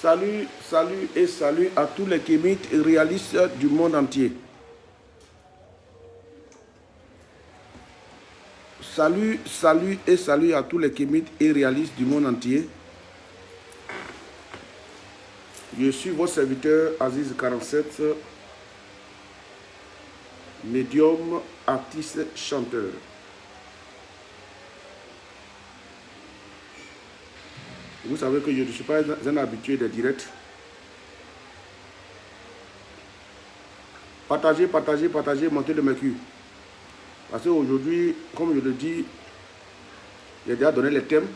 Salut, salut et salut à tous les kémites et réalistes du monde entier. Salut, salut et salut à tous les kémites et réalistes du monde entier. Je suis votre serviteur Aziz47, médium, artiste, chanteur. Vous savez que je ne suis pas un habitué des directs. Partagez, partagez, partagez, montez le mercure. Parce qu'aujourd'hui, comme je le dis, j'ai déjà donné les thèmes.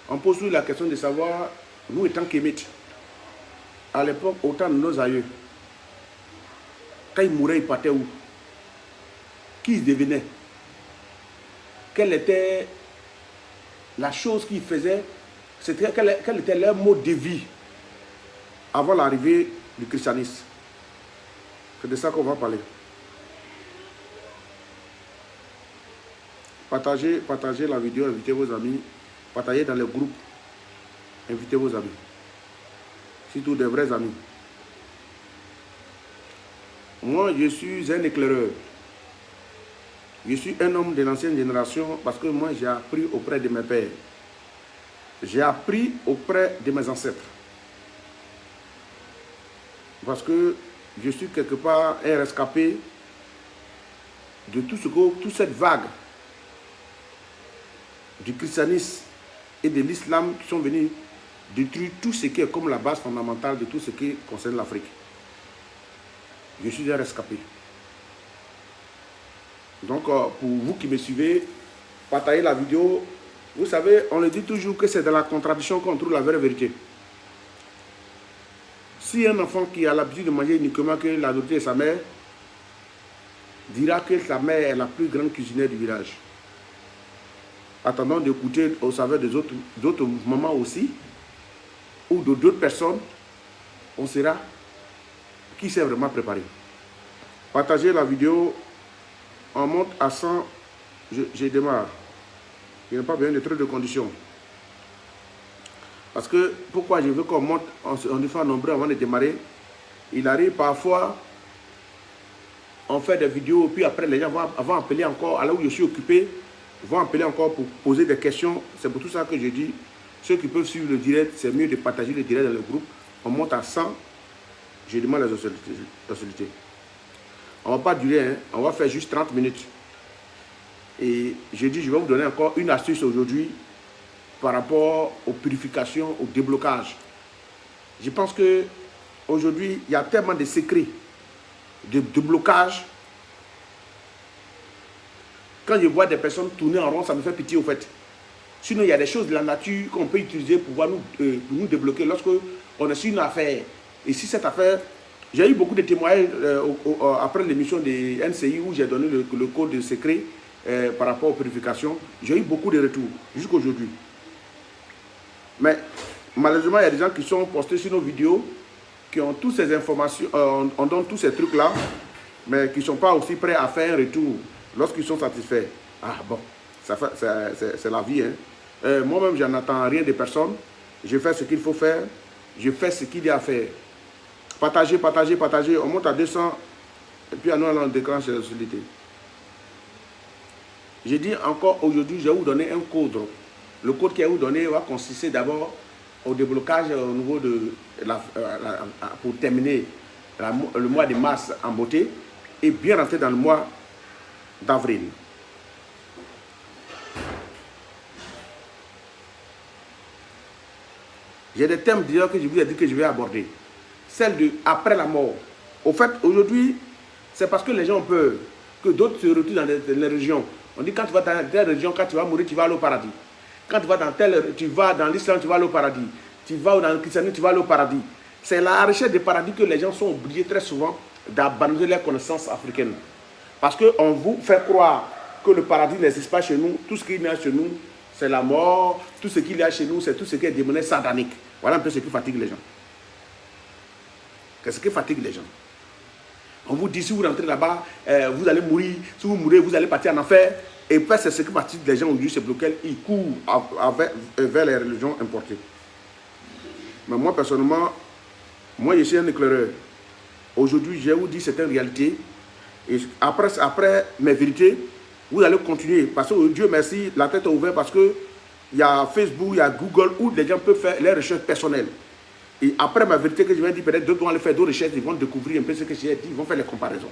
On pose toujours la question de savoir, nous étant kémites, à l'époque, autant de nos aïeux, quand ils mouraient, ils partaient où? Qui ils devenaient? Quelle était la chose qu'ils faisaient? Quel était leur mode de vie avant l'arrivée du christianisme? C'est de ça qu'on va parler. Partagez, partagez la vidéo, invitez vos amis, partagez dans les groupes, invitez vos amis, surtout des vrais amis. Moi, je suis un éclaireur. Je suis un homme de l'ancienne génération parce que moi, j'ai appris auprès de mes pères. J'ai appris auprès de mes ancêtres. Parce que je suis quelque part un rescapé de toute cette vague du christianisme et de l'islam qui sont venus détruire tout ce qui est comme la base fondamentale de tout ce qui concerne l'Afrique. Je suis un rescapé. Donc, pour vous qui me suivez, partagez la vidéo. Vous savez, on le dit toujours que c'est dans la contradiction qu'on trouve la vraie vérité. Si un enfant qui a l'habitude de manger uniquement que la nourriture de sa mère, dira que sa mère est la plus grande cuisinière du village. Attendons d'écouter au savoir des autres mamans aussi, ou d'autres personnes, on saura qui s'est vraiment préparé. Partagez la vidéo, on monte à 100, je démarre. Il n'y a pas besoin de trop de conditions. Parce que, pourquoi je veux qu'on monte, on y fait un nombre avant de démarrer. Il arrive parfois, on fait des vidéos, puis après les gens vont appeler encore, à là où je suis occupé, vont appeler encore pour poser des questions. C'est pour tout ça que je dis, ceux qui peuvent suivre le direct, c'est mieux de partager le direct dans le groupe. On monte à 100, je demande les hostilités. On ne va pas durer, hein, on va faire juste 30 minutes. Et je dis, je vais vous donner encore une astuce aujourd'hui par rapport aux purifications, au déblocage. Je pense qu'aujourd'hui, il y a tellement de secrets de blocage. Quand je vois des personnes tourner en rond, ça me fait pitié au fait. Sinon, il y a des choses de la nature qu'on peut utiliser pour nous débloquer lorsque on est sur une affaire. Et si cette affaire, j'ai eu beaucoup de témoignages après l'émission de NCI où j'ai donné le code de secret par rapport aux purifications. J'ai eu beaucoup de retours jusqu'à aujourd'hui. Mais malheureusement, il y a des gens qui sont postés sur nos vidéos, qui ont toutes ces informations, on donne tous ces trucs-là, mais qui ne sont pas aussi prêts à faire un retour lorsqu'ils sont satisfaits. Ah bon, c'est la vie. Hein. Moi-même, je n'attends rien de personne. Je fais ce qu'il faut faire. Je fais ce qu'il y a à faire. Partagez, partagez, partagez. On monte à 200 et puis à nous, on déclenche la hostilité. J'ai dit encore aujourd'hui, je vais vous donner un code. Le code qui est vous donné va consister d'abord au déblocage au niveau de pour terminer le mois de mars en beauté et bien rentrer dans le mois d'avril. J'ai des thèmes déjà que je vous ai dit que je vais aborder. Celle de après la mort. Au fait, aujourd'hui, c'est parce que les gens ont peur que d'autres se retrouvent dans les régions. On dit quand tu vas dans telle région, quand tu vas mourir, tu vas aller au paradis. Quand tu vas dans l'islam, tu vas aller au paradis. Tu vas dans le christianisme, tu vas aller au paradis. C'est la recherche du paradis que les gens sont obligés très souvent d'abandonner leurs connaissances africaines. Parce qu'on vous fait croire que le paradis n'existe pas chez nous. Tout ce qu'il y a chez nous, c'est la mort. Tout ce qu'il y a chez nous, c'est tout ce qui est démoniaque, satanique. Voilà un peu ce qui fatigue les gens. Qu'est-ce qui fatigue les gens? On vous dit, si vous rentrez là-bas, vous allez mourir. Si vous mourrez, vous allez partir en enfer. Et puis, c'est ce qui partie des gens aujourd'hui, c'est pour lequel ils courent vers les religions importées. Mais moi, personnellement, moi, je suis un éclaireur. Aujourd'hui, je vous dis certaines réalités. Et après mes vérités, vous allez continuer. Parce que Dieu merci, la tête est ouverte parce que il y a Facebook, il y a Google où les gens peuvent faire leurs recherches personnelles. Et après ma vérité que je viens de dire, peut-être d'autres vont aller faire d'autres recherches, ils vont découvrir un peu ce que j'ai dit, ils vont faire les comparaisons.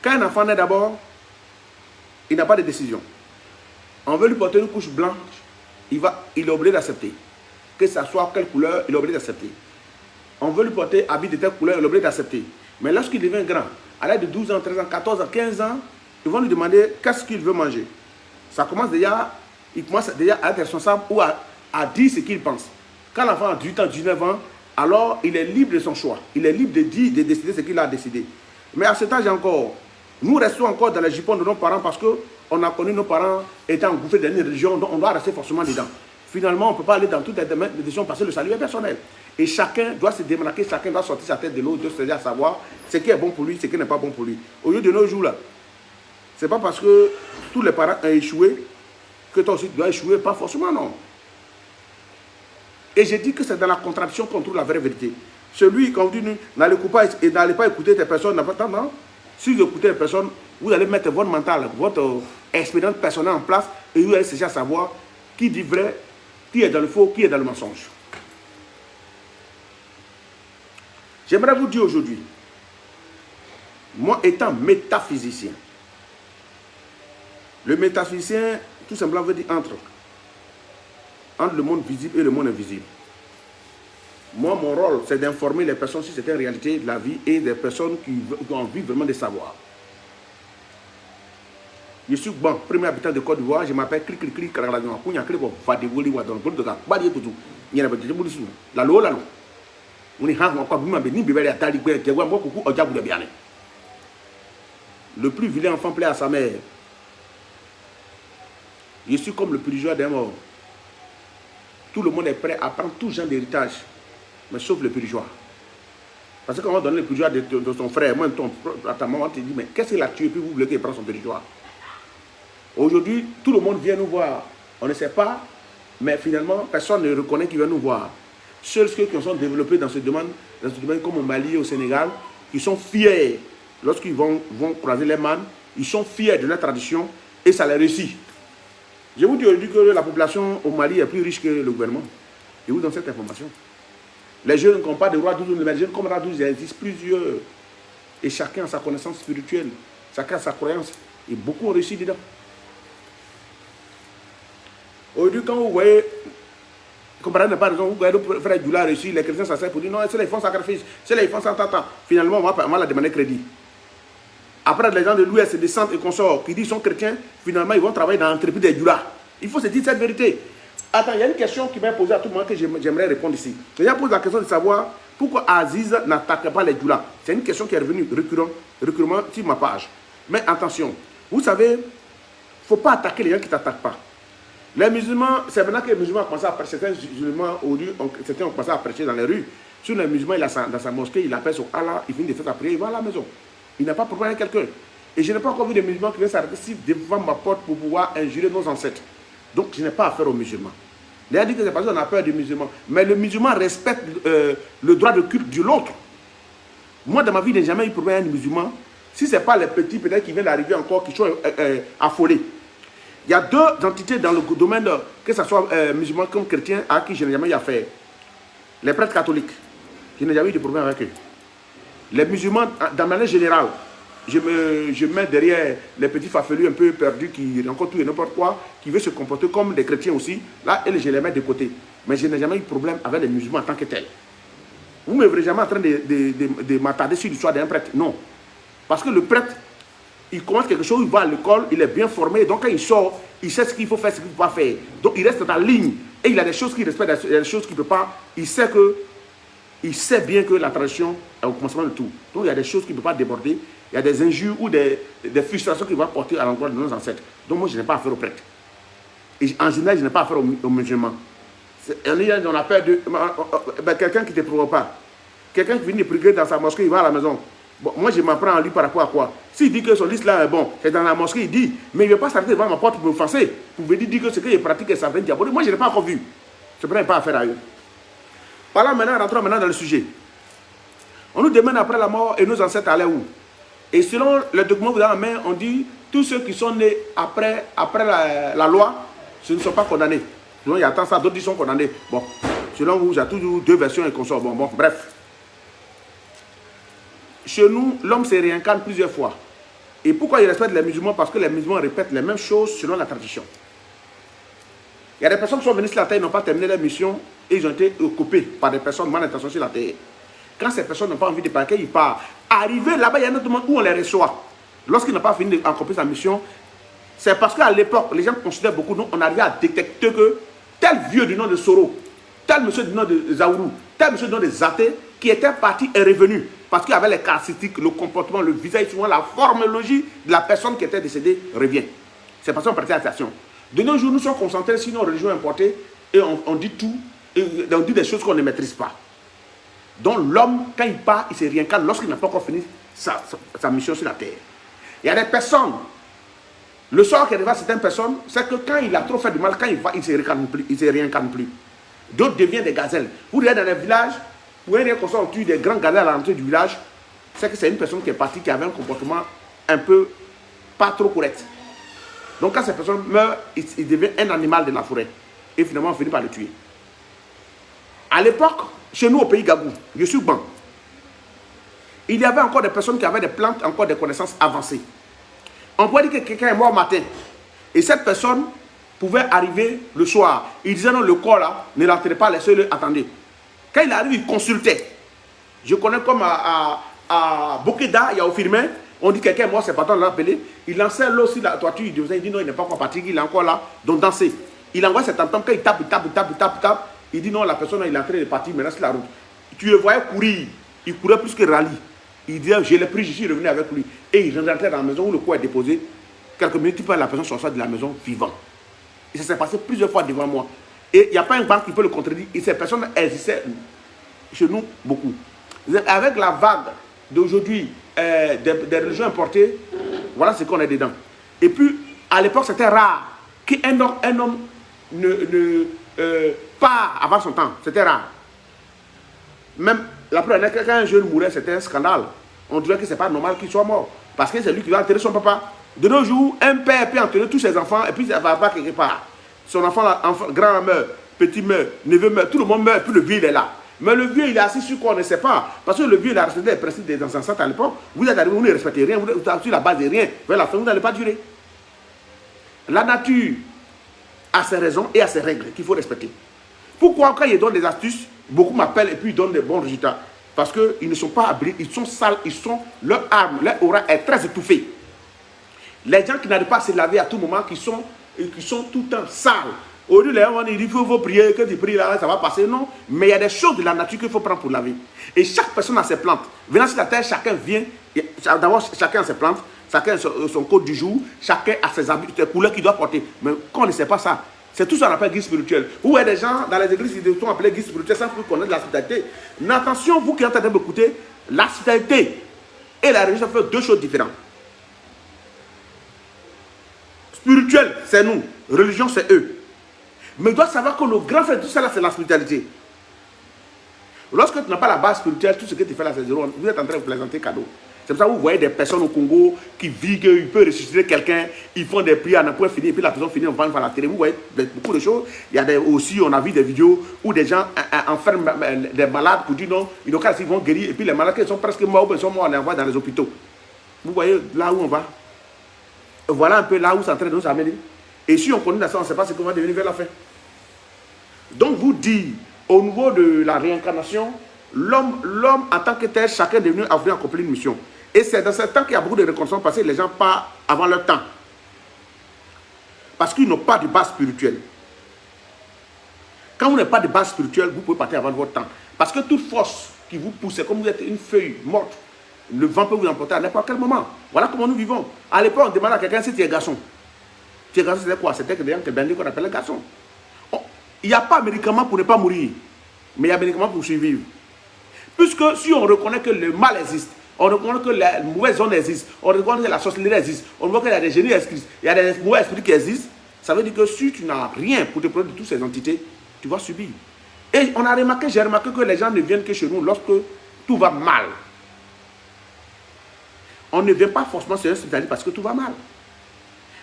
Quand un enfant naît d'abord, il n'a pas de décision. On veut lui porter une couche blanche, il est obligé d'accepter. Que ça soit quelle couleur, il est obligé d'accepter. On veut lui porter habit de telle couleur, il est obligé d'accepter. Mais lorsqu'il devient grand, à l'âge de 12 ans, 13 ans, 14 ans, 15 ans, ils vont lui demander qu'est-ce qu'il veut manger. Ça commence déjà, il commence déjà à être responsable ou à dire ce qu'il pense. Quand l'enfant a 18 ans, 19 ans, alors il est libre de son choix. Il est libre de dire, de décider ce qu'il a décidé. Mais à cet âge encore, nous restons encore dans les jupons de nos parents parce qu'on a connu nos parents étant engouffrés dans une religion, donc on doit rester forcément dedans. Finalement, on ne peut pas aller dans toutes les décisions parce que le salut est personnel. Et chacun doit se démarquer, chacun doit sortir sa tête de l'eau, doit se dire à savoir ce qui est bon pour lui, ce qui n'est pas bon pour lui. Au lieu de nos jours là, ce n'est pas parce que tous les parents ont échoué que toi aussi tu dois échouer, pas forcément non. Et j'ai dit que c'est dans la contradiction qu'on trouve la vraie vérité. Celui, quand on dit, n'allez pas écouter tes personnes, non. Si vous écoutez les personnes, vous allez mettre votre mental, votre expérience personnelle en place et vous allez chercher à savoir qui dit vrai, qui est dans le faux, qui est dans le mensonge. J'aimerais vous dire aujourd'hui, moi étant métaphysicien, le métaphysicien, tout simplement veut dire entre le monde visible et le monde invisible. Moi, mon rôle, c'est d'informer les personnes sur certaines réalités de la vie et des personnes qui ont envie vraiment de savoir. Je suis bon, premier habitant de Côte d'Ivoire, je m'appelle Cri, le plus vilain enfant plaît à sa mère. Je suis comme le purgeur des morts. Tout le monde est prêt à prendre tout genre d'héritage, mais sauf le purgeois. Parce que quand on va donner le purgeois de son frère, moi, à ta maman, te dit, mais qu'est-ce qu'il a tué, puis vous voulez qu'il prenne son purgeois. Aujourd'hui, tout le monde vient nous voir. On ne sait pas, mais finalement, personne ne reconnaît qu'il vient nous voir. Seuls ceux qui sont développés dans ce domaine comme au Mali et au Sénégal, qui sont fiers, lorsqu'ils vont croiser les mannes, ils sont fiers de leur tradition et ça les réussit. Je vous dis aujourd'hui que la population au Mali est plus riche que le gouvernement. Je vous donne cette information. Les jeunes n'ont pas de roi 12, mais les jeunes comme roi 12, il existe plusieurs. Et chacun a sa connaissance spirituelle, chacun a sa croyance. Et beaucoup ont réussi dedans. Aujourd'hui, quand vous voyez, comme par exemple, vous voyez le frère Djoula réussir, les chrétiens s'asseyent pour dire non, c'est là ils font sacrifice, c'est là ils font ça, finalement, on va la demander crédit. Après, les gens de l'Ouest descendent et consorts qui disent qu'ils sont chrétiens, finalement, ils vont travailler dans l'entreprise des Djoula. Il faut se dire cette vérité. Attends, il y a une question qui m'est posée à tout le monde que j'aimerais répondre ici. Les gens posent la question de savoir pourquoi Aziz n'attaque pas les Djoula. C'est une question qui est revenue récurremment sur ma page. Mais attention, vous savez, il ne faut pas attaquer les gens qui ne t'attaquent pas. Les musulmans, c'est maintenant que les musulmans ont commencé à prêcher. Certains ont commencé à prêcher dans les rues. Sur les musulmans, dans sa mosquée, il appelle son Allah, il finit de faire sa prière, il va à la maison. Il n'a pas de problème avec quelqu'un. Et je n'ai pas encore vu des musulmans qui viennent s'arrêter devant ma porte pour pouvoir injurer nos ancêtres. Donc je n'ai pas affaire aux musulmans. Il a dit que c'est parce qu'on a peur des musulmans. Mais le musulman respecte le droit de culte de l'autre. Moi, dans ma vie, je n'ai jamais eu de problème avec les musulmans. Si ce n'est pas les petits, peut-être qui viennent d'arriver encore, qui sont affolés. Il y a deux entités dans le domaine, que ce soit musulmans comme chrétiens, à qui je n'ai jamais eu affaire. Les prêtres catholiques, je n'ai jamais eu de problème avec eux. Les musulmans, dans manière générale, je mets derrière les petits fafelus un peu perdus qui rencontrent tout et n'importe quoi, qui veulent se comporter comme des chrétiens aussi. Là, je les mets de côté. Mais je n'ai jamais eu de problème avec les musulmans en tant que tels. Vous ne me verrez jamais en train de m'attarder sur l'histoire d'un prêtre. Non. Parce que le prêtre, il commence quelque chose, il va à l'école, il est bien formé. Donc quand il sort, il sait ce qu'il faut faire, ce qu'il ne faut pas faire. Donc il reste dans la ligne. Et il y a des choses qu'il respecte, il y a des choses qu'il ne peut pas. Il sait bien que la tradition est au commencement de tout. Donc il y a des choses qu'il ne peut pas déborder. Il y a des injures ou des frustrations qu'il va porter à l'endroit de nos ancêtres. Donc moi, je n'ai pas affaire aux prêtres. Et en général, je n'ai pas affaire aux musulmans. On a peur de... quelqu'un qui ne te provoque pas. Quelqu'un qui vient de prier dans sa mosquée, il va à la maison. Bon, moi, je m'apprends à lui par rapport à quoi? S'il dit que son liste là, bon, c'est dans la mosquée, il dit, mais il ne veut pas s'arrêter devant ma porte pour me offenser. Vous pouvez dire que ce qu'il pratique est savant diabolique. Moi, je n'ai pas encore vu. Je ne prends pas affaire à eux. Parlons maintenant, rentrons maintenant dans le sujet. On nous demande après la mort et nos ancêtres allaient où? Et selon le document que vous avez en main, on dit tous ceux qui sont nés après la loi, ce ne sont pas condamnés. Sinon, il y a tant ça, d'autres qui sont condamnés. Bon, selon vous, il y a toujours deux versions et consorts. Bon, bref. Chez nous, l'homme se réincarne plusieurs fois. Et pourquoi il respecte les musulmans? Parce que les musulmans répètent les mêmes choses selon la tradition. Il y a des personnes qui sont venues sur la terre, ils n'ont pas terminé leur mission et ils ont été occupés par des personnes mal intentionnées sur la terre. Quand ces personnes n'ont pas envie de partir, ils partent. Arrivé là-bas, il y a un autre monde où on les reçoit. Lorsqu'ils n'ont pas fini d'accomplir sa mission, c'est parce qu'à l'époque, les gens considèrent beaucoup, donc on arrivait à détecter que tel vieux du nom de Soro, tel monsieur du nom de Zaourou, tel monsieur du nom de Zate, qui était parti est revenu. Parce qu'il y avait les caractéristiques, le comportement, le visage, souvent la formologie de la personne qui était décédée revient. C'est parce qu'on partait à la station. De nos jours, nous sommes concentrés sur nos religions importées et on dit tout, et on dit des choses qu'on ne maîtrise pas. Donc l'homme, quand il part, il se réincarne lorsqu'il n'a pas encore fini sa mission sur la terre. Il y a des personnes, le sort qui arrive à certaines personnes, c'est que quand il a trop fait du mal, quand il va, il ne se réincarne plus. D'autres deviennent des gazelles. Vous regardez dans les villages, vous voyez qu'on soit tue des grands gazelles à l'entrée du village, c'est que c'est une personne qui est partie, qui avait un comportement un peu pas trop correct. Donc quand cette personne meurt, il devient un animal de la forêt. Et finalement, on finit par le tuer. À l'époque, chez nous au pays Gabou, je suis bon. Il y avait encore des personnes qui avaient des plantes, encore des connaissances avancées. On pourrait dire que quelqu'un est mort matin. Et cette personne pouvait arriver le soir. Il disait non, le corps là, ne l'enterrez pas, laissez-le attendre. Quand il arrive, il consultait. Je connais comme à Bokeda, il y a au Firmin, on dit quelqu'un est mort, c'est pas temps de l'appeler. Il lançait l'eau sur la toiture, il dit non, il n'est pas encore parti, il est encore là, donc danser. Il envoie cet entend, quand il tape, il dit non, la personne il est en train de partir, mais reste la route. Tu le voyais courir, il courait plus que rallye. Il disait, je l'ai pris, je suis revenu avec lui. Et il rentrait dans la maison où le corps est déposé. Quelques minutes, la personne sortait de la maison vivant. Et ça s'est passé plusieurs fois devant moi. Et il n'y a pas un banque qui peut le contredire. Et ces personnes existaient chez nous beaucoup. Avec la vague d'aujourd'hui, des religions importées, voilà ce qu'on est dedans. Et puis, à l'époque, c'était rare qu'un homme ne part avant son temps. C'était rare. Même la première fois qu'un jeune mourait, c'était un scandale. On dirait que ce n'est pas normal qu'il soit mort. Parce que c'est lui qui va enterrer son papa. De nos jours, un père peut enterrer tous ses enfants et puis ça ne va pas quelque part. Son enfant, grand meurt, petit meurt, neveu meurt, tout le monde meurt, puis le vieux il est là. Mais le vieux il est assis sur quoi on ne sait pas. Parce que le vieux il a respecté les principes des ancêtres à l'époque. Vous êtes arrivé, vous ne respectez rien, vous êtes sur la base de rien. Vers la fin, vous n'allez pas durer. La nature a ses raisons et a ses règles qu'il faut respecter. Pourquoi quand il donne des astuces, beaucoup m'appellent et puis ils donnent des bons résultats? Parce qu'ils ne sont pas abris, ils sont sales, leur âme, leur aura est très étouffée. Les gens qui n'arrivent pas à se laver à tout moment, qui sont tout le temps sales. Au lieu de leur dire, il faut prier, que tu pries là, ça va passer. Non, mais il y a des choses de la nature qu'il faut prendre pour laver. Et chaque personne a ses plantes. Venant sur la terre, chacun vient, d'abord chacun a ses plantes, chacun a son code du jour, chacun a ses habits, ses couleurs qu'il doit porter. Mais quand on ne sait pas ça, c'est tout ça qu'on appelle guide spirituel. Vous voyez des gens dans les églises qui sont appelés guide spirituel sans connaître la spiritualité. Mais attention, vous qui êtes en train de m'écouter, la spiritualité et la religion font deux choses différentes. Spirituel, c'est nous. Religion, c'est eux. Mais ils doivent savoir que le grand fait de tout ça, c'est la spiritualité. Lorsque tu n'as pas la base spirituelle, tout ce que tu fais là, c'est zéro. Vous êtes en train de vous présenter cadeau. C'est pour ça que vous voyez des personnes au Congo qui vivent, qu'ils peuvent ressusciter quelqu'un, ils font des prières à un point fini, et puis la personne finit, on va à la télé. Vous voyez beaucoup de choses. Il y a aussi, on a vu des vidéos où des gens enferment des malades pour dire non, ils vont guérir, et puis les malades qui sont presque morts, ils sont morts, on les envoie dans les hôpitaux. Vous voyez là où on va. Voilà un peu là où c'est en train de nous amener. Et si on connaît ça, on ne sait pas ce qu'on va devenir vers la fin. Donc vous dites, au niveau de la réincarnation, l'homme en tant que tel, chacun est devenu à venir accomplir une mission. Et c'est dans ce temps qu'il y a beaucoup de reconnaissance parce que les gens partent avant leur temps. Parce qu'ils n'ont pas de base spirituelle. Quand vous n'avez pas de base spirituelle, vous pouvez partir avant votre temps. Parce que toute force qui vous pousse, c'est comme vous êtes une feuille morte. Le vent peut vous emporter à n'importe quel moment. Voilà comment nous vivons. À l'époque, on demandait à quelqu'un si tu es garçon. Tu es garçon, c'était quoi? C'était que bandit qu'on appelle le garçon. Il n'y a pas de médicament pour ne pas mourir. Mais il y a des médicaments pour survivre. Puisque si on reconnaît que le mal existe, On reconnaît que la mauvaise zone existe. On reconnaît que la sorcellerie existe. On voit qu'il y a des génies esprits. Il y a des mauvais esprits qui existent. Ça veut dire que si tu n'as rien pour te prendre de toutes ces entités, tu vas subir. Et on a remarqué, j'ai remarqué que les gens ne viennent que chez nous lorsque tout va mal. On ne vient pas forcément chez un spécialiste parce que tout va mal.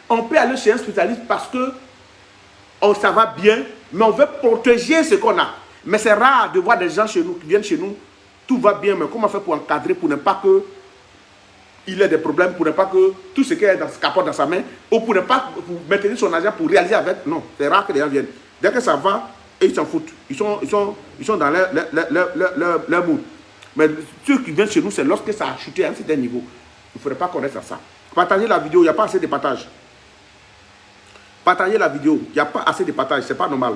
On peut aller chez un spécialiste parce que ça va bien, mais on veut protéger ce qu'on a. Mais c'est rare de voir des gens chez nous qui viennent chez nous, tout va bien, mais comment faire pour encadrer, pour ne pas que il ait des problèmes, pour ne pas que tout ce qui est dans ce capote dans sa main, ou pour ne pas pour maintenir son argent pour réaliser avec. Non, c'est rare que les gens viennent. Dès que ça va, ils s'en foutent. Ils sont dans leur mood. Mais ceux qui viennent chez nous, c'est lorsque ça a chuté à un certain niveau. Il ne faudrait pas qu'on reste à ça. Partagez la vidéo, il n'y a pas assez de partage. Partagez la vidéo, il n'y a pas assez de partage, c'est pas normal.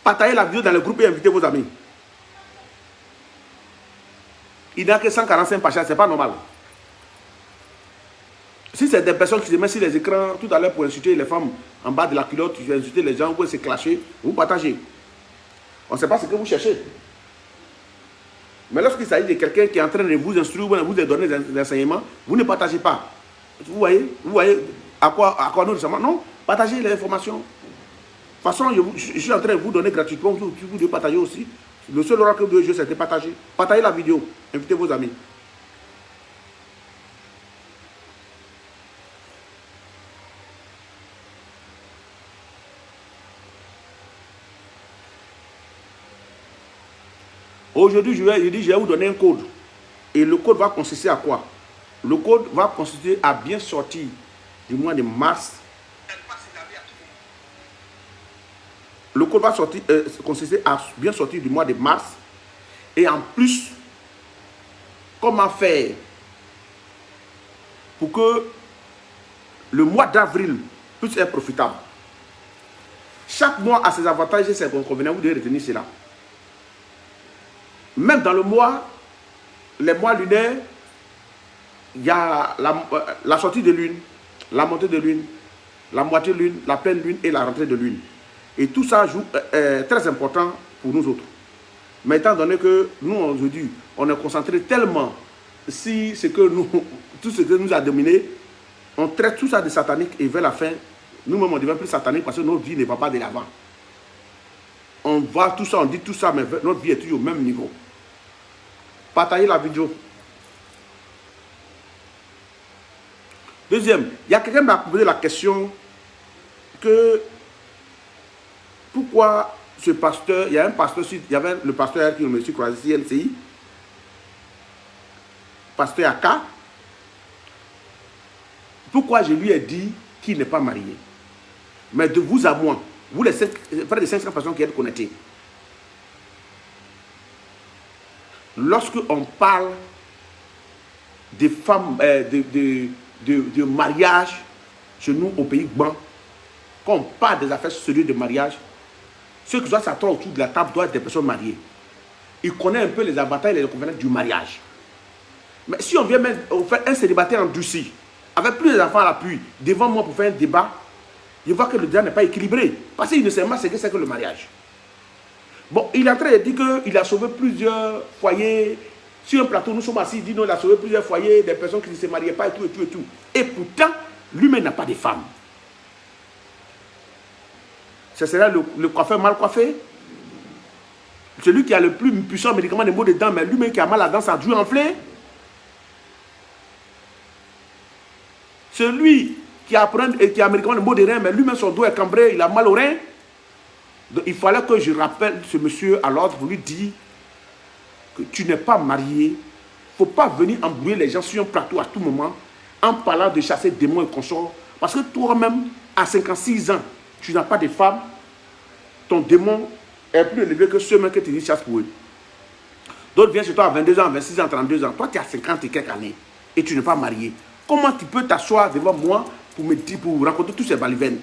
Partagez la vidéo dans le groupe et invitez vos amis. Il n'y a que 145 partages, c'est pas normal. Si c'est des personnes qui se mettent sur les écrans tout à l'heure pour insulter les femmes en bas de la culotte, tu veux insulter les gens, vous se clasher, vous partagez. On ne sait pas ce que vous cherchez. Mais lorsqu'il s'agit de quelqu'un qui est en train de vous instruire, vous donner des enseignements, vous ne partagez pas. Vous voyez à quoi nous ressemblons? Non, partagez les informations. De toute façon, je suis en train de vous donner gratuitement, vous devez partager aussi. Le seul oracle que vous devez jouer, c'est de partager. Partagez la vidéo, invitez vos amis. Aujourd'hui, je vais vous donner un code. Et le code va consister à quoi? Le code va consister à bien sortir du mois de mars. Le code va consister à bien sortir du mois de mars. Et en plus, comment faire pour que le mois d'avril puisse être profitable? Chaque mois a ses avantages et ses inconvénients. Vous devez retenir cela. Même dans le mois, les mois lunaires, il y a la sortie de lune, la montée de lune, la moitié de lune, la pleine lune et la rentrée de lune. Et tout ça joue très important pour nous autres. Mais étant donné que nous, aujourd'hui, on est concentré tellement sur tout ce que nous a dominé, on traite tout ça de satanique et vers la fin, nous-mêmes on devient plus satanique parce que notre vie ne va pas de l'avant. On voit tout ça, on dit tout ça, mais notre vie est toujours au même niveau. Partagez la vidéo. Deuxième, il y a quelqu'un qui m'a posé la question que pourquoi ce pasteur, il y a un pasteur, il y avait le pasteur qui me suis croisé, CNCI, pasteur Aka, pourquoi je lui ai dit qu'il n'est pas marié. Mais de vous à moi, vous les près de 500 personnes qui êtes connectées, lorsque on parle des femmes, de mariage chez nous au pays Gban, quand on parle des affaires sérieuses de mariage, ceux qui doivent s'asseoir autour de la table doivent être des personnes mariées. Ils connaissent un peu les avantages et les inconvénients du mariage. Mais si on vient mettre, on fait un célibataire endurci, avec plus d'enfants à l'appui, devant moi pour faire un débat, je vois que le débat n'est pas équilibré. Parce qu'il ne sait pas ce que c'est que le mariage. Bon, il est en train de dire qu'il a sauvé plusieurs foyers. Sur un plateau, nous sommes assis, il dit non, il a sauvé plusieurs foyers, des personnes qui ne se mariaient pas et tout, et tout, et tout. Et pourtant, lui-même n'a pas de femme. Ce serait le coiffeur mal coiffé. Celui qui a le plus puissant médicament de maux de dents, mais lui-même qui a mal à la dent, ça a dû enfler. Celui qui a un médicament de maux de rein, mais lui-même son dos est cambré, il a mal au rein. Donc, il fallait que je rappelle ce monsieur à l'ordre pour lui dire que tu n'es pas marié. Il ne faut pas venir embrouiller les gens sur un plateau à tout moment en parlant de chasser démons et consorts. Parce que toi-même, à 56 ans, tu n'as pas de femme. Ton démon est plus élevé que ceux que tu dis chasse pour eux. D'autres viennent chez toi à 22 ans, 26 ans, 32 ans. Toi, tu as 50 et quelques années et tu n'es pas marié. Comment tu peux t'asseoir devant moi pour me dire, pour raconter tous ces balivernes?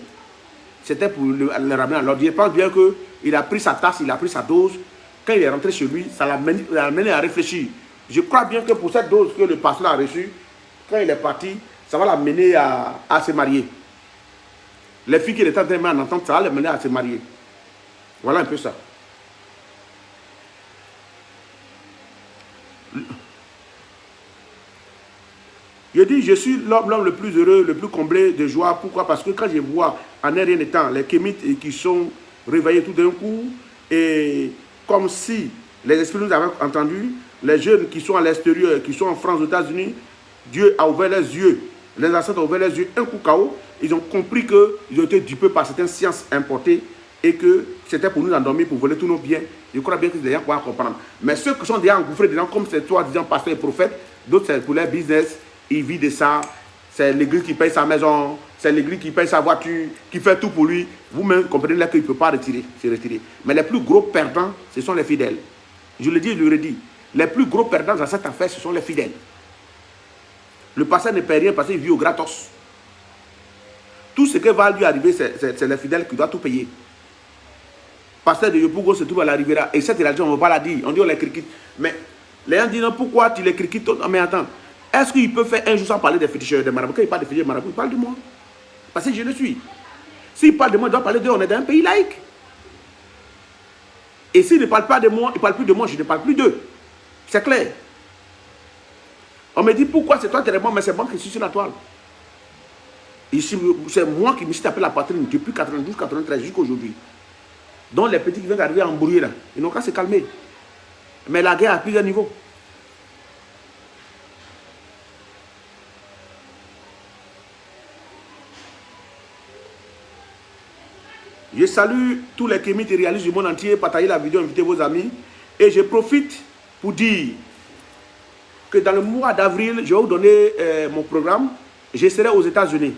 C'était pour le ramener à l'ordre. Je pense bien qu'il a pris sa tasse, il a pris sa dose. Quand il est rentré chez lui, ça l'a amené à réfléchir. Je crois bien que pour cette dose que le pasteur a reçue, quand il est parti, ça va l'amener à se marier. Les filles qui étaient en train de entendre, ça va l'amener à se marier. Voilà un peu ça. Je dis, je suis l'homme le plus heureux, le plus comblé de joie. Pourquoi? Parce que quand je vois en un rien étant les kémites qui sont réveillés tout d'un coup, et comme si les esprits nous avaient entendus, les jeunes qui sont à l'extérieur, qui sont en France, aux États-Unis, Dieu a ouvert les yeux, les ancêtres ont ouvert les yeux, un coup KO, ils ont compris qu'ils ont été dupés par certaines sciences importées et que c'était pour nous endormir, pour voler tous nos biens. Je crois bien que les gens pourront comprendre. Mais ceux qui sont déjà engouffrés dedans, comme c'est toi, disant pasteur et prophète, d'autres c'est pour leur business, ils vivent de ça. C'est l'église qui paye sa maison, c'est l'église qui paye sa voiture, qui fait tout pour lui. Vous-même comprenez là qu'il ne peut pas se retirer. Mais les plus gros perdants, ce sont les fidèles. Je le dis, je le redis. Les plus gros perdants dans cette affaire, ce sont les fidèles. Le pasteur ne paie rien parce qu'il vit au gratos. Tout ce qui va lui arriver, c'est les fidèles qui doivent tout payer. Pasteur de Yopougo se trouve à la Riviera. Et cette réalité, on ne va pas la dire. On dit on les critique. Mais les gens disent non, pourquoi tu les critiques? Non, mais attends. Est-ce qu'il peut faire un jour sans parler des féticheurs de marabouts? Quand il parle des féticheurs de marabouts, il parle de moi. Parce que je le suis. S'il parle de moi, il doit parler d'eux. On est dans un pays laïque. Et s'il ne parle pas de moi, il ne parle plus de moi, je ne parle plus d'eux. C'est clair. On me dit pourquoi c'est toi qui es bon, mais c'est moi qui suis sur la toile. C'est moi qui me suis tapé la poitrine depuis 92-93 jusqu'à aujourd'hui. Donc les petits qui viennent d'arriver à embrouiller là, ils n'ont qu'à se calmer. Mais la guerre à plusieurs niveaux. Je salue tous les kémites et réalistes du monde entier, partagez la vidéo, invitez vos amis. Et je profite pour dire que dans le mois d'avril, je vais vous donner mon programme. Je serai aux États-Unis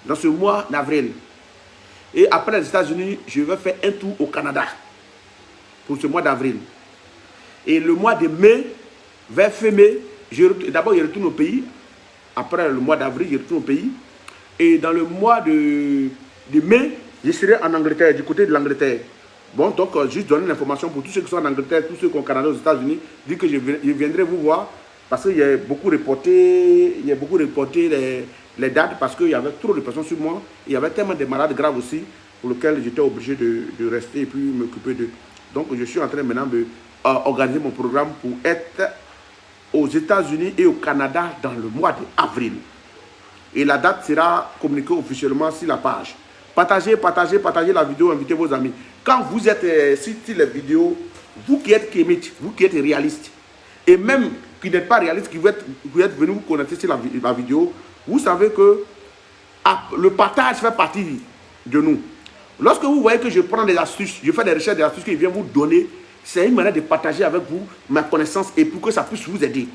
dans ce mois d'avril. Et après les États-Unis, je vais faire un tour au Canada pour ce mois d'avril. Et le mois de mai, vers fin mai, d'abord je retourne au pays. Après le mois d'avril, je retourne au pays. Et dans le mois de mai, je serai en Angleterre, du côté de l'Angleterre. Bon, donc, juste donner l'information pour tous ceux qui sont en Angleterre, tous ceux qui sont au Canada, aux États-Unis, dire que je viendrai vous voir parce qu'il y a beaucoup reporté, les dates parce qu'il y avait trop de personnes sur moi. Il y avait tellement de malades graves aussi pour lesquels j'étais obligé de rester et puis m'occuper d'eux. Donc, je suis en train maintenant d'organiser mon programme pour être aux États-Unis et au Canada dans le mois d'avril. Et la date sera communiquée officiellement sur la page. Partagez la vidéo, invitez vos amis. Quand vous êtes sur les vidéos, vous qui êtes kémite, vous qui êtes réaliste, et même qui n'êtes pas réaliste, qui êtes venu vous connecter sur la vidéo, vous savez que le partage fait partie de nous. Lorsque vous voyez que je prends des astuces, je fais des recherches, des astuces que je viens vous donner, c'est une manière de partager avec vous ma connaissance et pour que ça puisse vous aider.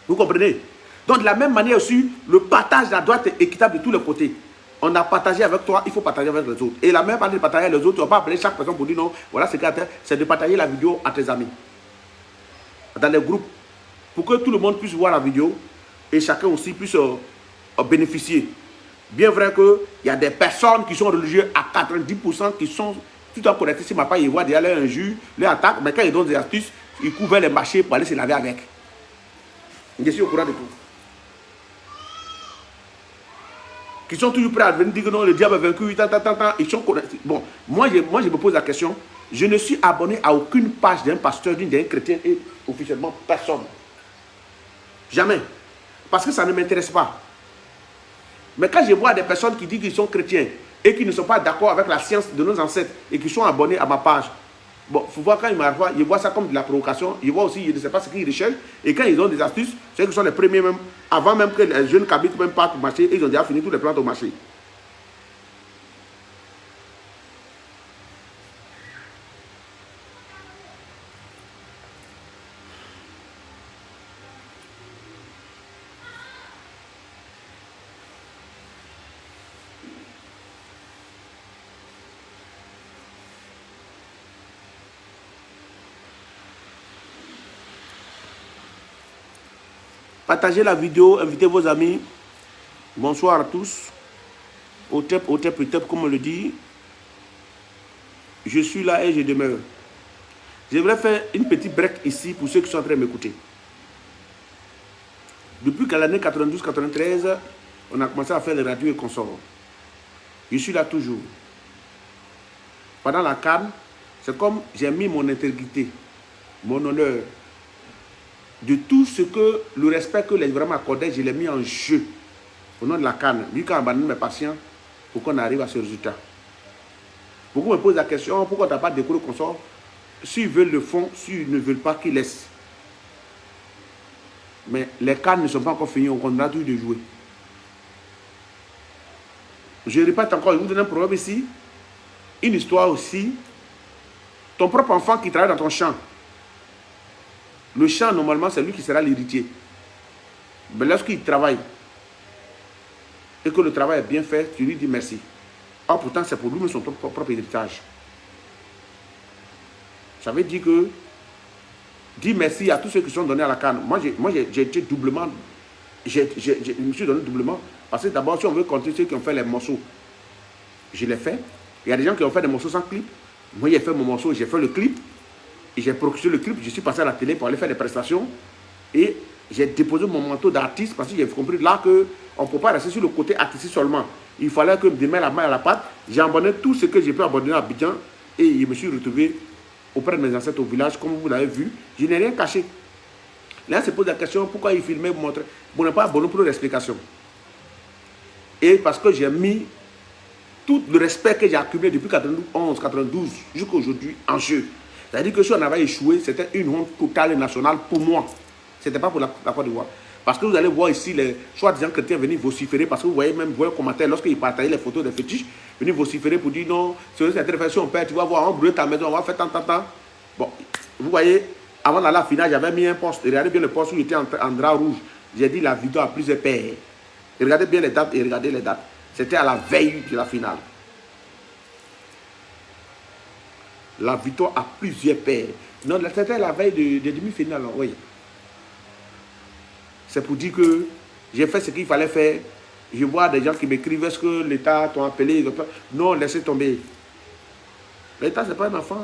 Vous comprenez? Donc de la même manière aussi, le partage doit être équitable de tous les côtés. On a partagé avec toi, il faut partager avec les autres. Et la même manière de partager avec les autres, tu ne vas pas appeler chaque personne pour dire non, voilà ce qu'il y a, c'est de partager la vidéo à tes amis. Dans les groupes. Pour que tout le monde puisse voir la vidéo et chacun aussi puisse bénéficier. Bien vrai qu'il y a des personnes qui sont religieuses à 90% qui sont tout le temps connectées sur ma page, ils voient déjà leur injure, leur attaque, mais quand ils donnent des astuces, ils couvrent les marchés pour aller se laver avec. Je suis au courant de tout. Qui sont toujours prêts à venir dire que non, le diable est vaincu, ils sont connectés. Bon, moi je me pose la question, je ne suis abonné à aucune page d'un pasteur, d'un chrétien et officiellement personne. Jamais. Parce que ça ne m'intéresse pas. Mais quand je vois des personnes qui disent qu'ils sont chrétiens et qui ne sont pas d'accord avec la science de nos ancêtres et qui sont abonnés à ma page, bon, il faut voir quand ils voient ça comme de la provocation, ils voient aussi, je ne sais pas ce qu'ils recherchent, et quand ils ont des astuces, c'est qu'ils sont les premiers même, avant même que les jeunes cabites même partent au marché, ils ont déjà fini toutes les plantes au marché. Partagez la vidéo, invitez vos amis. Bonsoir à tous. Au tep, comme on le dit. Je suis là et je demeure. Je voudrais faire une petite break ici pour ceux qui sont en train de m'écouter. Depuis qu'à l'année 92-93, on a commencé à faire les radios et consorts. Je suis là toujours. Pendant la CAN, c'est comme j'ai mis mon intégrité, mon honneur de tout ce que le respect que les vraiment m'accordaient, je l'ai mis en jeu au nom de la CAN. Lui, quand abandonne mes patients pour qu'on arrive à ce résultat. Beaucoup me posent la question, pourquoi tu n'as pas découvert le consort? S'ils veulent le font, s'ils ne veulent pas, qu'ils laissent. Mais les CAN ne sont pas encore finis, on continuera toujours de jouer. Je répète encore, je vous donne un problème ici. Une histoire aussi. Ton propre enfant qui travaille dans ton champ. Le champ, normalement, c'est lui qui sera l'héritier. Mais lorsqu'il travaille et que le travail est bien fait, tu lui dis merci. Or, pourtant, c'est pour lui son propre héritage. Ça veut dire que dis merci à tous ceux qui sont donnés à la CAN. Moi, j'ai été doublement. Je me suis donné doublement. Parce que d'abord, si on veut compter ceux qui ont fait les morceaux, je l'ai fait. Il y a des gens qui ont fait des morceaux sans clip. Moi, j'ai fait mon morceau, j'ai fait le clip. Et j'ai procuré le clip. Je suis passé à la télé pour aller faire des prestations. Et j'ai déposé mon manteau d'artiste parce que j'ai compris là qu'on ne peut pas rester sur le côté artistique seulement. Il fallait que je mette la main à la pâte. J'ai abandonné tout ce que j'ai pu abandonner à Abidjan. Et je me suis retrouvé auprès de mes ancêtres au village, comme vous l'avez vu. Je n'ai rien caché. Là, se pose la question, pourquoi il filmait, vous montrer. Vous n'avez pas abonné pour l'explication. Et parce que j'ai mis tout le respect que j'ai accumulé depuis 91, 92 jusqu'à aujourd'hui en jeu. C'est-à-dire que si on avait échoué, c'était une honte totale et nationale pour moi. Ce n'était pas pour la Côte d'Ivoire. Parce que vous allez voir ici les soi-disant chrétiens venir vociférer, parce que vous voyez même vos commentaires lorsqu'ils partageaient les photos des fétiches, venir vociférer pour dire non, c'est cette réflexion, père, tu vas voir, on brûle ta maison, on va faire tant. Bon, vous voyez, avant d'aller à la finale, j'avais mis un poste. Regardez bien le poste où il était en drap rouge. J'ai dit la victoire à plusieurs paires. Et regardez bien les dates et regardez les dates. C'était à la veille de la finale. La victoire à plusieurs paires. Non, c'était la veille de demi-finale, oui. C'est pour dire que j'ai fait ce qu'il fallait faire. Je vois des gens qui m'écrivent, est-ce que l'État t'a appelé? Non, laissez tomber. L'État, ce n'est pas un enfant.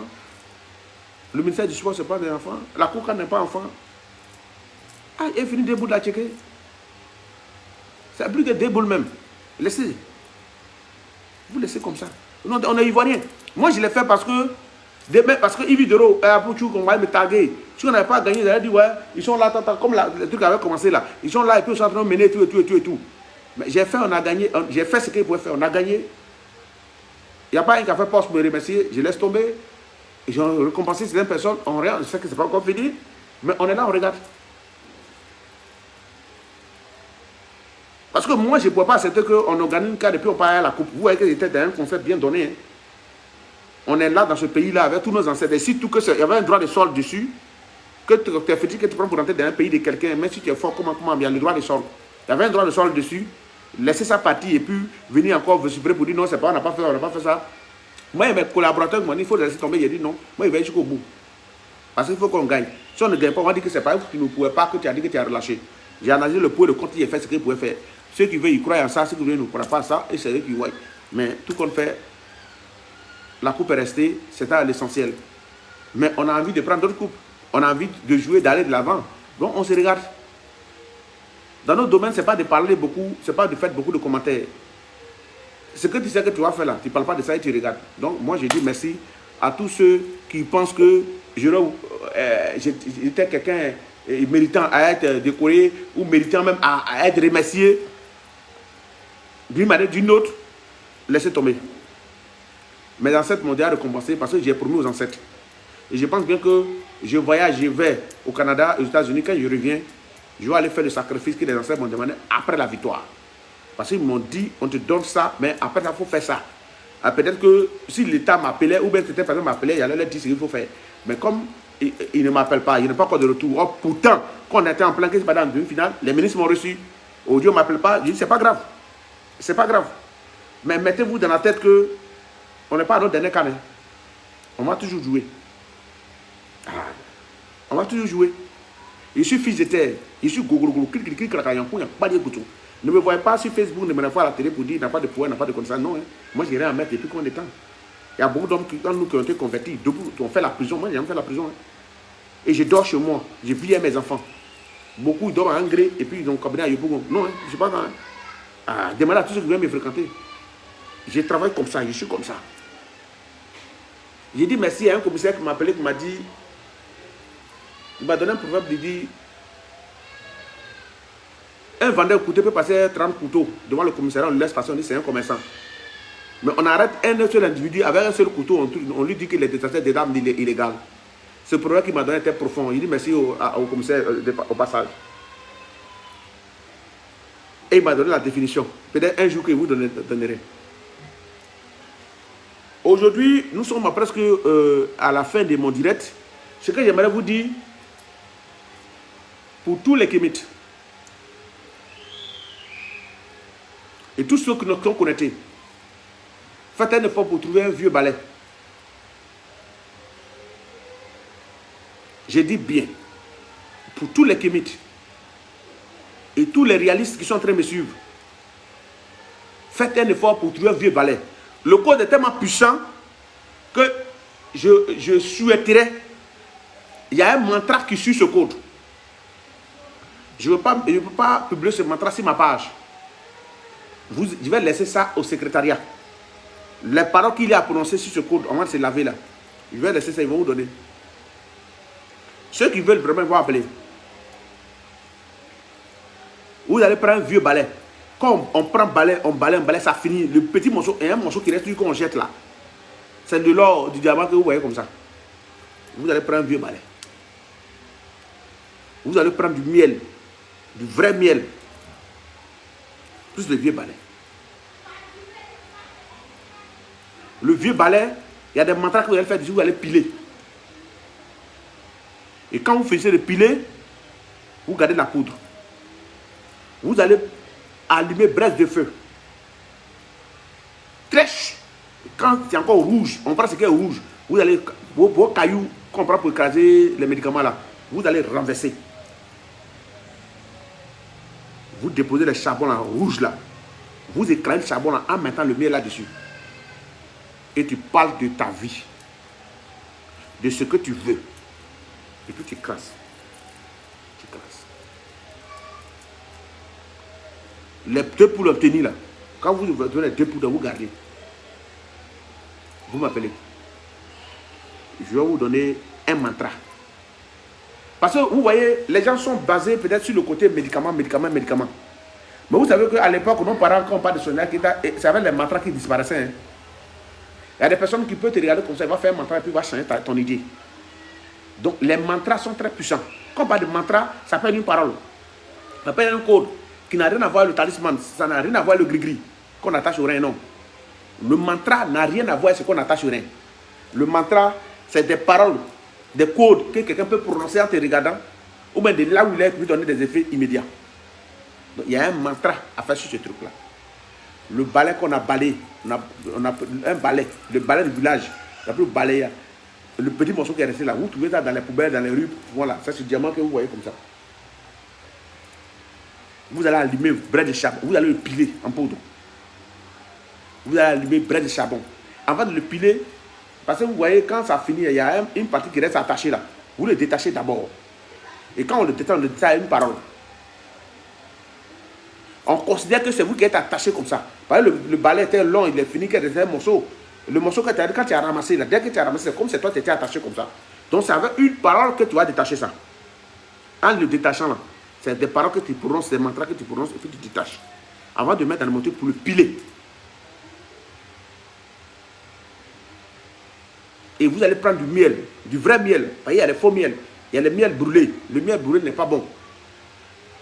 Le ministère du Sport, ce n'est pas un enfant. La Coca n'est pas un enfant. Ah, il est fini des boules de la tchéquée. C'est plus que des boules même. Laissez. Vous laissez comme ça. Non, on est ivoirien. Moi, je l'ai fait parce que Yves Dero, on va me taguer. Si on n'avait pas gagné, j'allais dire, ouais, ils sont là, comme le truc avait commencé là. Ils sont là et puis ils sont en train de mener tout. Mais j'ai fait, on a gagné. J'ai fait ce qu'ils pouvaient faire, on a gagné. Il n'y a pas un qui a fait poste pour me remercier. Je laisse tomber. Ils ont récompensé certaines personnes. On regarde, je sais que ce n'est pas encore fini. Mais on est là, on regarde. Parce que moi, je ne pouvais pas accepter qu'on organise une carte et puis on part à la coupe. Vous voyez que c'était dans un concept bien donné. Hein. On est là dans ce pays-là avec tous nos ancêtres. Et surtout qu'il y avait un droit de sol dessus, que tu es fait que tu prends pour entrer dans un pays de quelqu'un, même si tu es fort, comment il y a le droit de sol. Il y avait un droit de sol dessus, laisser ça partir et puis venir encore vociférer pour dire non, c'est pas, on n'a pas fait ça. Moi et mes collaborateurs m'ont dit il faut laisser tomber. J'ai dit non, moi il va jusqu'au bout. Parce qu'il faut qu'on gagne. Si on ne gagne pas, on va dire que c'est pas vous qui ne pouvez pas, que tu as dit que tu as relâché. J'ai analysé le pour et le contre, il a fait ce qu'il pouvait faire. Ceux qui veulent y croire en ça, ceux qui veulent ne croient pas en ça, et c'est eux qui voient. Mais tout qu'on fait, la coupe est restée, c'est l'essentiel. Mais on a envie de prendre d'autres coupes. On a envie de jouer, d'aller de l'avant. Donc on se regarde. Dans notre domaine, ce n'est pas de parler beaucoup, ce n'est pas de faire beaucoup de commentaires. Ce que tu sais que tu vas faire là, tu ne parles pas de ça et tu regardes. Donc moi je dis merci à tous ceux qui pensent que j'étais quelqu'un méritant à être décoré ou méritant même à être remercié d'une manière ou d'une autre. Laissez tomber. Mes ancêtres m'ont déjà récompensé parce que j'ai promis aux ancêtres. Et je pense bien que je voyage, je vais au Canada, aux États-Unis. Quand je reviens, je vais aller faire le sacrifice que les ancêtres m'ont demandé après la victoire. Parce qu'ils m'ont dit, on te donne ça, mais après ça, il faut faire ça. Peut-être que si l'État m'appelait, ou bien certaines personnes m'appelaient, il allait leur dire ce qu'il faut faire. Mais comme il ne m'appelle pas, il n'est pas encore de retour. Or, pourtant, quand on était en plein crise pendant une demi-finale, les ministres m'ont reçu. Aujourd'hui, on ne m'appelle pas. Je dis, c'est pas grave. C'est pas grave. Mais mettez-vous dans la tête que on n'est pas à notre dernier canet. On va toujours jouer. On va toujours jouer. Je suis fils de terre. Je suis gogo, ne me voyez pas sur Facebook, ne me voyez pas à la télé pour dire qu'il n'a pas de pouvoir, n'a pas de connaissance. Non, hein. Moi, j'ai rien à mettre depuis combien de temps. Il y a beaucoup d'hommes qui ont été convertis, qui ont fait la prison. Moi, j'ai jamais fait la prison. Hein. Et je dors chez moi. Je vis avec mes enfants. Beaucoup ils dorment à Angré et puis ils ont cabinet à Yopougon. Non, hein, je ne suis pas dans. Demandez à tous ceux qui viennent me fréquenter. Je travaille comme ça, je suis comme ça. J'ai dit merci à un commissaire qui m'a appelé, qui m'a dit, il m'a donné un proverbe, il dit, Un vendeur de couteaux peut passer 30 couteaux devant le commissariat, on le laisse passer, on dit c'est un commerçant. Mais on arrête un seul individu avec un seul couteau, on lui dit qu'il est détaché des armes illégales. Ce problème qui m'a donné était profond. Il dit merci au commissaire au passage. Et il m'a donné la définition. Peut-être un jour que vous donnerez. Aujourd'hui, nous sommes presque à la fin de mon direct. Ce que j'aimerais vous dire, pour tous les Kémites, et tous ceux qui nous sont connectés, faites un effort pour trouver un vieux balai. J'ai dit bien, pour tous les Kémites et tous les réalistes qui sont en train de me suivre, faites un effort pour trouver un vieux balai. Le code est tellement puissant que je souhaiterais, il y a un mantra qui suit ce code. Je ne peux pas publier ce mantra sur ma page. Je vais laisser ça au secrétariat. Les paroles qu'il y a à prononcer sur ce code, on va se laver là. Je vais laisser ça, ils vont vous donner. Ceux qui veulent vraiment vont appeler. Vous allez prendre un vieux balai. Quand on prend balai, on balai, ça finit. Le petit morceau, et un morceau qui reste, qu'on jette là. C'est de l'or, du diamant que vous voyez comme ça. Vous allez prendre un vieux balai. Vous allez prendre du miel. Du vrai miel. Plus le vieux balai. Le vieux balai, il y a des mantras que vous allez faire, vous allez piler. Et quand vous finissez de piler, vous gardez la poudre. Vous allez allumer braise de feu. Trèche. Quand c'est encore rouge, on prend ce qui est rouge. Vous allez, vos cailloux qu'on prend pour écraser les médicaments là, vous allez renverser. Vous déposez le charbon là, rouge là. Vous écrasez le charbon là en mettant le miel là-dessus. Et tu parles de ta vie. De ce que tu veux. Et puis tu écrases. Tu écrases. Les deux pour l'obtenir là. Quand vous donnez les deux pour vous garder. Vous m'appelez. Je vais vous donner un mantra. Parce que vous voyez, les gens sont basés peut-être sur le côté médicament. Mais vous savez qu'à l'époque, nos parents, quand on parle de sonia, c'est avec les mantras qui disparaissaient. Hein. Il y a des personnes qui peuvent te regarder comme ça, il va faire un mantra et puis il va changer ton idée. Donc les mantras sont très puissants. Quand on parle de mantra, ça s'appelle une parole. Ça s'appelle un code qui n'a rien à voir avec le talisman. Ça n'a rien à voir avec le gris-gris qu'on attache au rein, non. Le mantra n'a rien à voir avec ce qu'on attache au rein. Le mantra, c'est des paroles, des codes que quelqu'un peut prononcer en te regardant, ou bien de là où il est, lui donner des effets immédiats. Donc, il y a un mantra à faire sur ce truc-là. Le balai qu'on a balayé, on a un balai, le balai du village, on a pu balayer. Le petit morceau qui est resté là, vous trouvez ça dans les poubelles, dans les rues, voilà, c'est ce diamant que vous voyez comme ça. Vous allez allumer brin de charbon, vous allez le piler en poudre. Vous allez allumer brin de charbon. Avant de le piler, parce que vous voyez, quand ça finit, il y a une partie qui reste attachée là. Vous le détachez d'abord. Et quand on le détache à une parole. On considère que c'est vous qui êtes attaché comme ça. Parce que le balai était long, il est fini, qu'il y a un morceau. Le morceau que tu as, quand tu as ramassé, là, dès que tu as ramassé, c'est comme si toi tu étais attaché comme ça. Donc c'est avec une parole que tu vas détacher ça. En le détachant là, c'est des paroles que tu prononces, des mantras que tu prononces et puis tu détaches. Avant de mettre dans le moteur pour le piler. Et vous allez prendre du miel, du vrai miel. Il y a les faux miel, il y a le miel brûlé. Le miel brûlé n'est pas bon.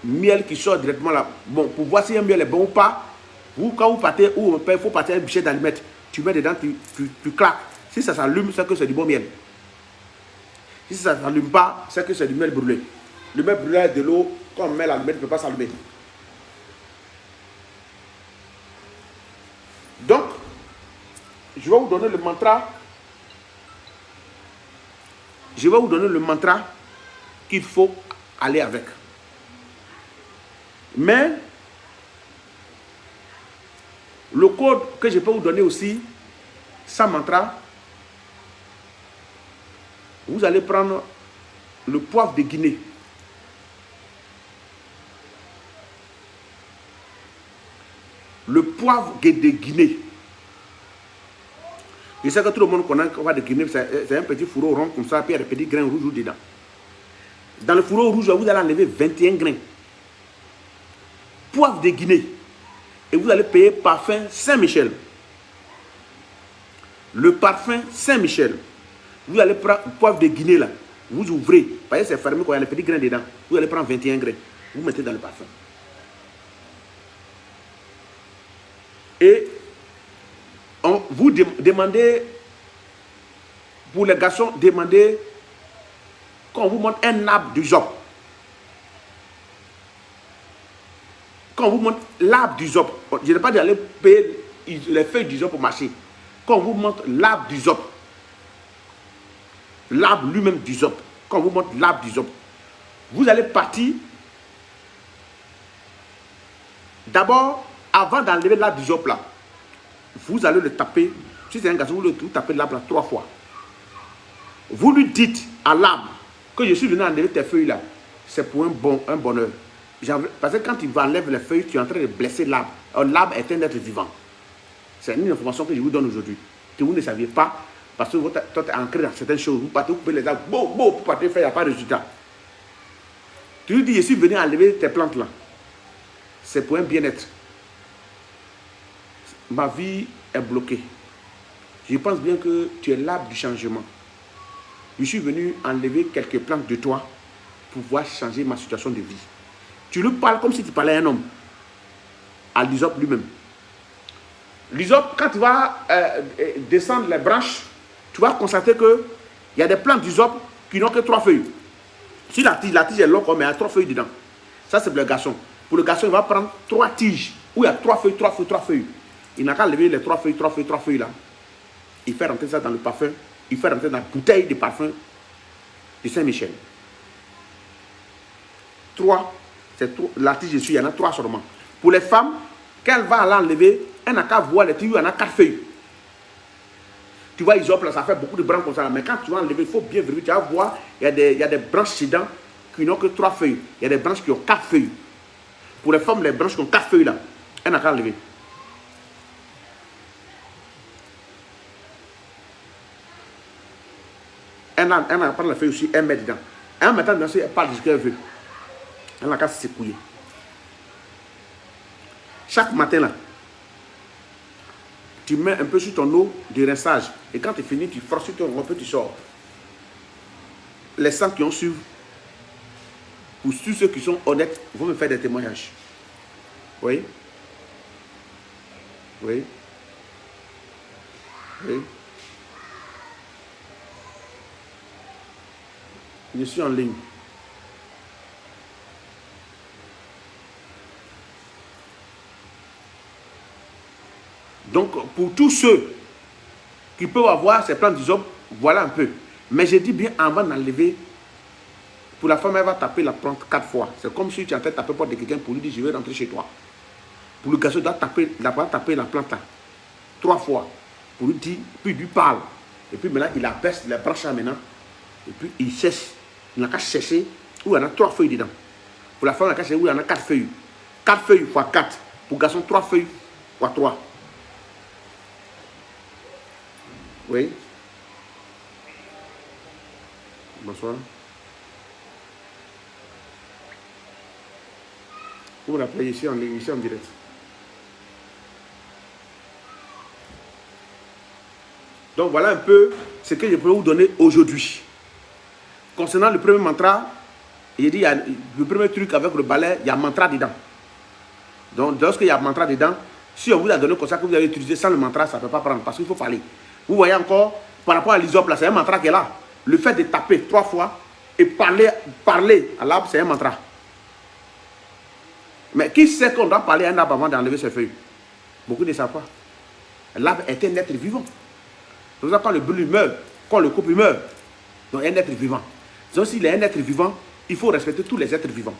Miel qui sort directement là. Bon, pour voir si un miel est bon ou pas, vous, quand vous partez, ou il faut partir un bichet d'allumettes, tu mets dedans, tu claques. Si ça s'allume, c'est que c'est du bon miel. Si ça ne s'allume pas, c'est que c'est du miel brûlé. Le miel brûlé est de l'eau, quand on met l'allumette, il ne peut pas s'allumer. Donc, je vais vous donner le mantra. Je vais vous donner le mantra qu'il faut aller avec. Mais, le code que je peux vous donner aussi, sans mantra, vous allez prendre le poivre de Guinée. Le poivre de Guinée. Je sais que tout le monde connaît le poivre de Guinée, c'est un petit fourreau rond comme ça, puis il y a des petits grains rouges dedans. Dans le fourreau rouge, vous allez enlever 21 grains. poivre de Guinée. Et vous allez payer parfum Saint-Michel. Le parfum Saint-Michel. Vous allez prendre poivre de Guinée là. Vous ouvrez. Voyez, c'est fermé quand il y a les petits grains dedans. Vous allez prendre 21 grains. Vous mettez dans le parfum. Et vous demandez, pour les garçons, demandez qu'on vous montre un arbre du Zop. Quand on vous montre l'arbre du Zop, je n'ai pas dit d'aller payer les feuilles du Zop au marché. Quand on vous montre l'arbre du Zop, l'arbre lui-même du Zop, quand on vous montre l'arbre du Zop, vous allez partir. D'abord, avant d'enlever l'arbre du Zop là, vous allez le taper. Si c'est un garçon, vous tapez l'arbre là 3 fois. Vous lui dites à l'arbre que je suis venu enlever tes feuilles là. C'est pour un bonheur. Parce que quand tu enlèves les feuilles, tu es en train de blesser l'arbre. L'arbre est un être vivant. C'est une information que je vous donne aujourd'hui, que vous ne saviez pas, parce que toi, tu es ancré dans certaines choses. Vous partez, vous coupez les arbres, vous partez faire, il n'y a pas de résultat. Tu lui dis, je suis venu enlever tes plantes là. C'est pour un bien-être. Ma vie est bloquée. Je pense bien que tu es l'arbre du changement. Je suis venu enlever quelques plantes de toi pour pouvoir changer ma situation de vie. Tu lui parles comme si tu parlais à un homme. À l'Isop lui-même. L'Isop, quand tu vas descendre les branches, tu vas constater qu'il y a des plantes d'Isop qui n'ont que 3 feuilles. Si la tige est longue, mais il y a 3 feuilles dedans. Ça, c'est pour le garçon. Pour le garçon, il va prendre 3 tiges où il y a 3 feuilles, 3 feuilles, 3 feuilles. Il n'a qu'à lever les 3 feuilles, 3 feuilles, 3 feuilles là. Il fait rentrer ça dans le parfum. Il fait rentrer dans la bouteille de parfum de Saint-Michel. 3. La tige dessus, il y en a 3 seulement. Pour les femmes, quand elle va l'enlever, elle n'a qu'à voir les tiges, il y en a 4 feuilles. Tu vois, Isop, là, ça fait beaucoup de branches comme ça. Là. Mais quand tu vas enlever, il faut bien vérifier. Tu vas voir, il y a des branches dedans qui n'ont que 3 feuilles. Il y a des branches qui ont 4 feuilles. Pour les femmes, les branches qui ont 4 feuilles, là, elle n'a qu'à enlever. Elle n'a pas prendre la feuille aussi, elle met dedans. Et en mettant dedans, elle parle de ce qu'elle veut. Elle n'a qu'à se secouer. Chaque matin, là, tu mets un peu sur ton eau de rinçage. Et quand tu finis, tu forces sur ton repos, tu sors. Les sangs qui ont suivi, pour tous ceux qui sont honnêtes, vont me faire des témoignages. Oui. Oui. Oui. Je suis en ligne. Donc, pour tous ceux qui peuvent avoir ces plantes d'Isop, voilà un peu. Mais je dis bien avant d'enlever, pour la femme, elle va taper la plante 4 fois. C'est comme si tu es en train de taper porte de quelqu'un pour lui dire, je vais rentrer chez toi. Pour le garçon, il doit taper la plante là 3 fois. Pour lui dire, puis il lui parle. Et puis maintenant, il abaisse les branches là maintenant. Et puis il cherche. Il n'a qu'à chercher où il y en a 3 feuilles dedans. Pour la femme, il n'a qu'à chercher où il y en a 4 feuilles. 4 feuilles x 4. Pour le garçon, 3 feuilles x 3. Oui. Bonsoir. Vous l'appelez ici en direct. Donc voilà un peu ce que je peux vous donner aujourd'hui. Concernant le premier mantra, il dit, le premier truc avec le balai, il y a mantra dedans. Donc lorsqu'il y a mantra dedans, si on vous a donné comme ça que vous allez utiliser sans le mantra, ça ne peut pas prendre parce qu'il faut parler. Vous voyez encore, par rapport à l'Isop, là, c'est un mantra qui est là. Le fait de taper 3 fois et parler à l'arbre, c'est un mantra. Mais qui sait qu'on doit parler à un arbre avant d'enlever ses feuilles? Beaucoup ne savent pas. L'arbre est un être vivant. C'est pour ça quand le brûle meurt, quand le couple meurt, donc un être vivant. Donc s'il est un être vivant, il faut respecter tous les êtres vivants.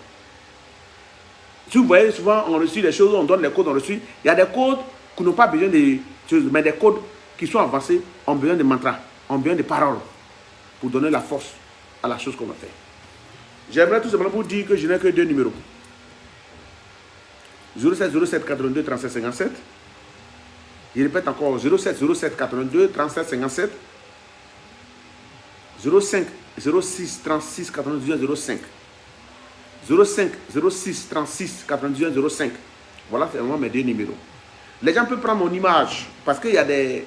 Si vous voyez souvent, on reçoit les choses, on donne les codes, on reçoit. Il y a des codes qui n'ont pas besoin de choses, mais des codes qui sont avancés ont besoin de mantras, ont besoin de paroles pour donner la force à la chose qu'on va faire. J'aimerais tout simplement vous dire que je n'ai que 2 numéros. 07 07 82 37 57. Je répète encore 07 07 82 37 57. 05 06 36 92 05. 05 06 36 91 05. Voilà, c'est vraiment mes deux numéros. Les gens peuvent prendre mon image parce qu'il y a des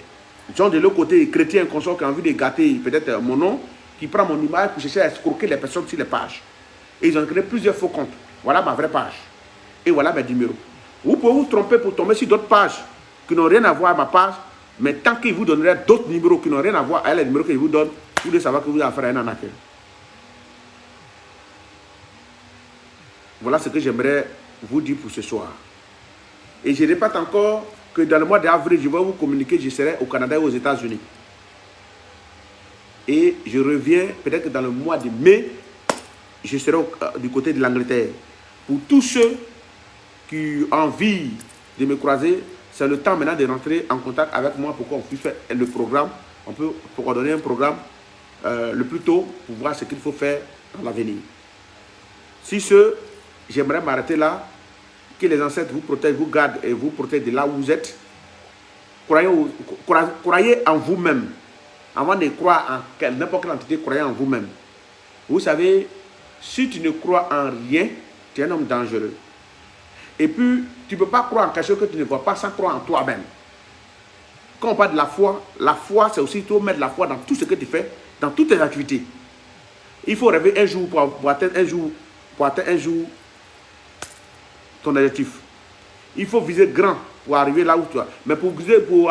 gens de l'autre côté, chrétiens, consorts, qui ont envie de gâter peut-être mon nom, qui prennent mon image pour chercher à escroquer les personnes sur les pages. Et ils ont créé plusieurs faux comptes. Voilà ma vraie page. Et voilà mes numéros. Vous pouvez vous tromper pour tomber sur d'autres pages qui n'ont rien à voir à ma page, mais tant qu'ils vous donneraient d'autres numéros qui n'ont rien à voir avec les numéros que je vous donne, vous devez savoir que vous avez affaire à un arnaqueur. Voilà ce que j'aimerais vous dire pour ce soir. Et je répète encore que dans le mois d'avril, je vais vous communiquer, je serai au Canada et aux États-Unis. Et je reviens peut-être que dans le mois de mai, je serai du côté de l'Angleterre. Pour tous ceux qui ont envie de me croiser, c'est le temps maintenant de rentrer en contact avec moi pour qu'on puisse faire le programme. On peut coordonner un programme le plus tôt pour voir ce qu'il faut faire dans l'avenir. Si ce, j'aimerais m'arrêter là. Que les ancêtres vous protègent, vous gardent et vous protègent de là où vous êtes. Croyez en vous-même. Avant de croire en n'importe quelle entité, croyez en vous-même. Vous savez, si tu ne crois en rien, tu es un homme dangereux. Et puis, tu ne peux pas croire en quelque chose que tu ne vois pas sans croire en toi-même. Quand on parle de la foi, c'est aussi toi mettre la foi dans tout ce que tu fais, dans toutes tes activités. Il faut rêver un jour pour atteindre un jour ton objectif. Il faut viser grand pour arriver là où tu es. Mais pour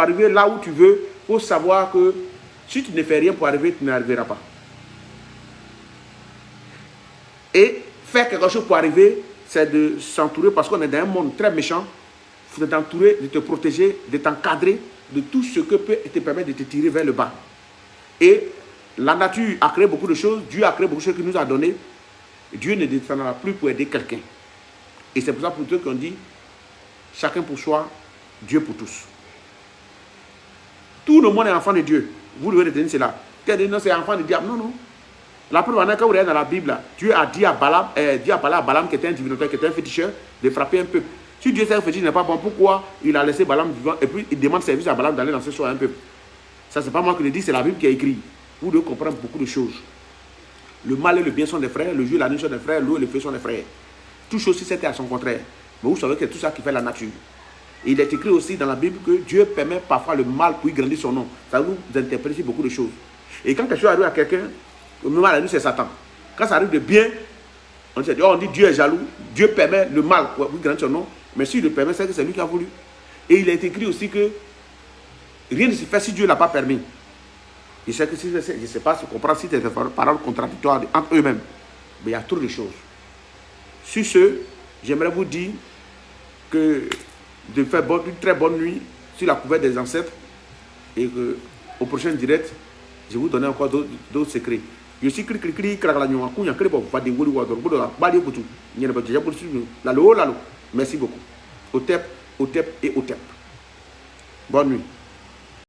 arriver là où tu veux, il faut savoir que si tu ne fais rien pour arriver, tu n'arriveras pas. Et faire quelque chose pour arriver, c'est de s'entourer, parce qu'on est dans un monde très méchant. Il faut t'entourer, de te protéger, de t'encadrer de tout ce que peut te permettre de te tirer vers le bas. Et la nature a créé beaucoup de choses, Dieu a créé beaucoup de choses qu'il nous a données. Dieu ne descendra plus pour aider quelqu'un. Et c'est pour ça pour ceux qui ont dit, chacun pour soi, Dieu pour tous. Tout le monde est enfant de Dieu. Vous devez retenir cela. Quelqu'un dit non, c'est enfant du diable. Non, non. La preuve, quand vous regardez dans la Bible, Dieu a dit à Balaam, à Balaam qui était un divinateur, qui était un féticheur, de frapper un peuple. Si Dieu sait que fétiche n'est pas bon, pourquoi il a laissé Balaam vivant et puis il demande service à Balaam d'aller lancer sur un peuple? Ça, c'est pas moi qui le dis, c'est la Bible qui a écrit. Vous devez comprendre beaucoup de choses. Le mal et le bien sont des frères, le jour et la nuit sont des frères, l'eau et le feu sont des frères. Toute chose si c'était à son contraire. Mais vous savez que c'est tout ça qui fait la nature. Et il est écrit aussi dans la Bible que Dieu permet parfois le mal pour y grandir son nom. Ça vous interprète beaucoup de choses. Et quand quelque chose arrive à quelqu'un, le mal à lui c'est Satan. Quand ça arrive de bien, on dit Dieu est jaloux, Dieu permet le mal pour y grandir son nom. Mais s'il le permet, c'est que c'est lui qui a voulu. Et il est écrit aussi que rien ne se fait si Dieu ne l'a pas permis. Je sais que je ne sais pas si on comprend si c'est des paroles contradictoires entre eux-mêmes. Mais il y a trop de choses. Sur ce, j'aimerais vous dire que de faire une très bonne nuit sur la couverte des ancêtres et qu'au prochain direct, je vais vous donner encore d'autres secrets. Je suis merci beaucoup. Au TEP et au TEP. Bonne nuit.